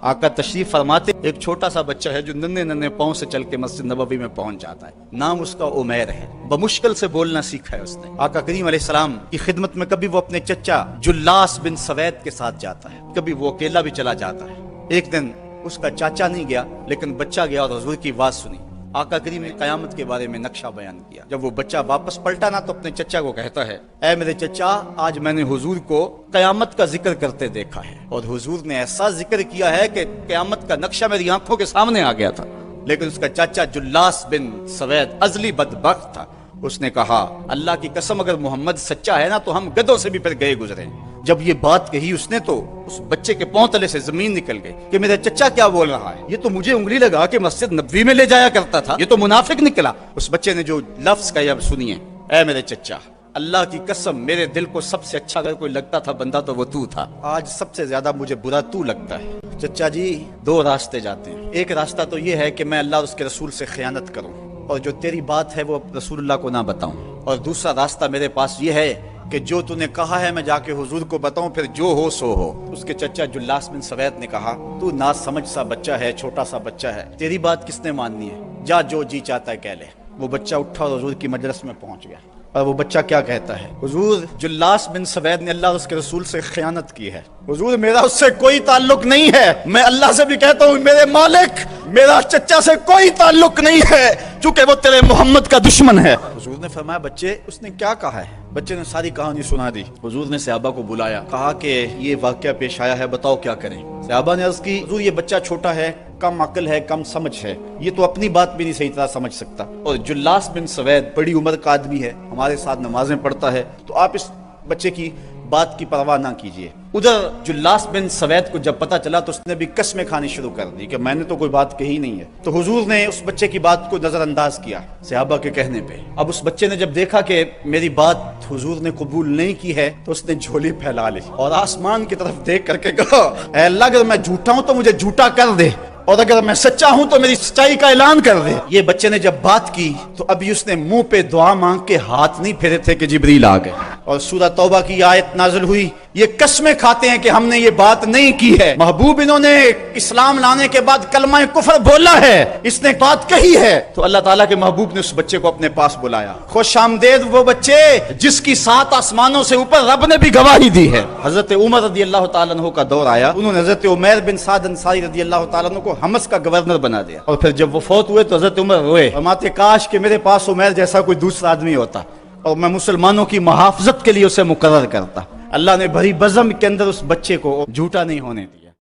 آقا تشریف فرماتے ایک چھوٹا سا بچہ ہے جو ننھے ننھے پاؤں سے چل کے مسجد نبوی میں پہنچ جاتا ہے. نام اس کا عمیر ہے. بمشکل سے بولنا سیکھا ہے اس نے. آقا کریم علیہ السلام کی خدمت میں کبھی وہ اپنے چچا جلاس بن سوید کے ساتھ جاتا ہے, کبھی وہ اکیلا بھی چلا جاتا ہے. ایک دن اس کا چاچا نہیں گیا لیکن بچہ گیا اور حضور کی بات سنی. آقا کریم نے قیامت کے بارے میں نقشہ بیان کیا. جب وہ بچہ واپس پلٹا نا تو اپنے چچا کو کہتا ہے, اے میرے چچا, آج میں نے حضور کو قیامت کا ذکر کرتے دیکھا ہے, اور حضور نے ایسا ذکر کیا ہے کہ قیامت کا نقشہ میری آنکھوں کے سامنے آ گیا تھا. لیکن اس کا چاچا جلاس بن سوید ازلی بدبخت تھا. اس نے کہا, اللہ کی قسم اگر محمد سچا ہے نا تو ہم گدھوں سے بھی پھر گئے گزرے. جب یہ بات کہی اس نے تو اس بچے کے پاؤں تلے سے زمین نکل گئی کہ میرا چچا کیا بول رہا ہے, یہ تو مجھے انگلی لگا کہ مسجد نبوی میں لے جایا کرتا تھا, یہ تو منافق نکلا. اس بچے نے جو لفظ کہا اب سنیے, اے میرے چچا, اللہ کی قسم میرے دل کو سب سے اچھا اگر کوئی لگتا تھا بندہ تو وہ تو تھا, آج سب سے زیادہ مجھے برا تو لگتا ہے. چچا جی, دو راستے جاتے ہیں. ایک راستہ تو یہ ہے کہ میں اللہ اور اس کے رسول سے خیانت کروں اور جو تیری بات ہے وہ رسول اللہ کو نہ بتاؤں, اور دوسرا راستہ میرے پاس یہ ہے کہ جو تو نے کہا ہے میں جا کے حضور کو بتاؤں, پھر جو ہو سو ہو. اس کے چچا جلاس بن سوید نے کہا, تو نا سمجھ سا بچہ ہے, چھوٹا سا بچہ ہے, تیری بات کس نے ماننی ہے, جا جو جی چاہتا ہے کہہ لے. وہ بچہ اٹھا اور حضور کی مجلس میں پہنچ گیا. اور وہ بچہ کیا کہتا ہے, حضور جلاس بن سوید نے اللہ اور اس کے رسول سے خیانت کی ہے. حضور میرا اس سے کوئی تعلق نہیں ہے, میں اللہ سے بھی کہتا ہوں میرے مالک, میرا چچا سے کوئی تعلق نہیں ہے چونکہ وہ تیرے محمد کا دشمن ہے. حضور نے فرمایا, بچے اس نے کیا کہا ہے؟ بچے نے ساری کہانی سنا دی. حضور نے صحابہ کو بلایا, کہا کہ یہ واقعہ پیش آیا ہے, بتاؤ کیا کریں. صحابہ نے عرض کی, حضور یہ بچہ چھوٹا ہے, کم عقل ہے, کم سمجھ ہے, یہ تو اپنی بات بھی نہیں صحیح طرح سمجھ سکتا, اور جلاس بن سوید بڑی عمر کا آدمی ہے, ہمارے ساتھ نمازیں پڑھتا ہے, تو آپ اس بچے کی بات کی پرواہ نہ کیجیے. ادھر جلاس بن سوید کو جب پتا چلا تو اس نے بھی قسمیں کھانی شروع کر دی کہ میں نے تو کوئی بات کہی نہیں ہے. تو حضور نے اس بچے کی بات کو نظر انداز کیا صحابہ کے کہنے پہ. اب اس بچے نے جب دیکھا کہ میری بات حضور نے قبول نہیں کی ہے تو اس نے جھولی پھیلا لی اور آسمان کی طرف دیکھ کر کے کہا, اے اللہ اگر میں جھوٹا ہوں تو مجھے جھوٹا کر دے, اور اگر میں سچا ہوں تو میری سچائی کا اعلان کر دے. یہ بچے نے جب بات کی تو ابھی اس نے منہ پہ دعا مانگ کے ہاتھ نہیں پھیرے تھے کہ جبریل آ گئے, اور سورہ توبہ کی آیت نازل ہوئی, یہ قسمیں کھاتے ہیں کہ ہم نے یہ بات نہیں کی ہے. محبوب انہوں نے اسلام لانے کے بعد کلمہ کفر بولا ہے, اس نے بات کہی ہے. تو اللہ تعالیٰ کے محبوب نے اس بچے کو اپنے پاس بلایا. خوش آمدید وہ بچے جس کی 7 آسمانوں سے اوپر رب نے بھی گواہی دی ہے. حضرت عمر رضی اللہ تعالیٰ عنہ کا دور آیا, انہوں نے حضرت عمیر بن سعد انصاری رضی اللہ تعالیٰ عنہ کو حمص کا گورنر بنا دیا, اور پھر جب وہ فوت ہوئے تو حضرت عمر روئے, فرماتے کاش کہ میرے پاس عمیر جیسا کوئی دوسرا آدمی ہوتا اور میں مسلمانوں کی محافظت کے لیے اسے مقرر کرتا. اللہ نے بھری بزم کے اندر اس بچے کو جھوٹا نہیں ہونے دیا.